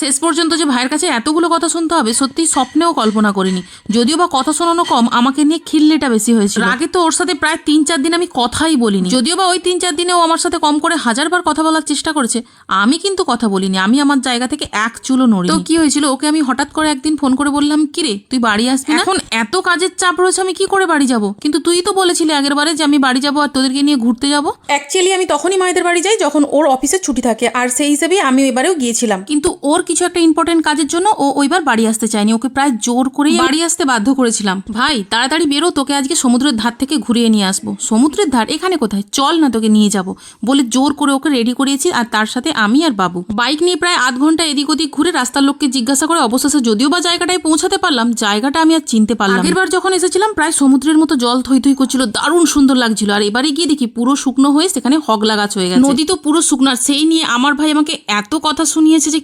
শেষ পর্যন্ত যে ভাইয়ের কাছে এতগুলো কথা শুনতে হবে সত্যি স্বপ্নেও কল্পনা করিনি। যদিও বা কথা শোনানো কম, আমাকে নিয়ে খিল্লিটা বেশি হয়েছিল। আগে তো ওর সাথে প্রায় 3-4 দিন আমি কথাই বলিনি। যদিও বা ওই 3-4 দিনেও আমার সাথে কম করে 1000বার কথা বলার চেষ্টা করেছে, আমি কিন্তু কথা বলিনি। আমি আমার জায়গা থেকে এক চুলও নড়ি। তো কি হয়েছিল, ওকে আমি হঠাৎ করে একদিন ফোন করে বললাম, কিরে তুই বাড়ি আসবি না? এখন এত কাজের চাপ রয়েছে, আমি কি করে বাড়ি যাব? কিন্তু তুই তো বলেছিলি আগের বারে যে আমি বাড়ি যাব আর তোদেরকে নিয়ে ঘুরতে যাব। অ্যাকচুয়ালি আমি তখনই মায়েদের বাড়ি যাই যখন ওর অফিসের ছুটি থাকে, আর সেই হিসেবে আমি এবারেও গিয়েছিলাম। কিন্তু ওর কিছু একটা ইম্পর্টেন্ট কাজের জন্য ও ওইবার বাড়ি আসতে চায়নি। ওকে প্রায় জোর করেই বাড়ি আসতে বাধ্য করেছিলাম। ভাই তাড়াতাড়ি বেরো, তোকে আজকে সমুদ্রের ধার থেকে ঘুরিয়ে নিয়ে আসবো। সমুদ্রের ধার এখানে কোথায়, চল না তোকে নিয়ে যাব বলে জোর করে ওকে রেডি করিয়েছি, আর তার সাথে আমি আর বাবু বাইক নিয়ে প্রায় আধ ঘন্টা এদিক ওদিক ঘুরে রাস্তার লোককে জিজ্ঞাসা করে অবশেষে যদিও বা জায়গাটায় পৌঁছাতে পারলাম, জায়গাটা আমি আর চিনতে পারলাম। আগেরবার যখন এসেছিলাম প্রায় সমুদ্রের মতো জল থই থই করছিল, দারুণ সুন্দর লাগছিল। আর এবারে গিয়ে দেখি পুরো শুকনো হয়ে সেখানে হগলা গাছ হয়ে গেছে। নদী তো পুরো শুকনার, সেই নিয়ে আমার ভাই আমাকে এত কথা শুনিয়েছে যে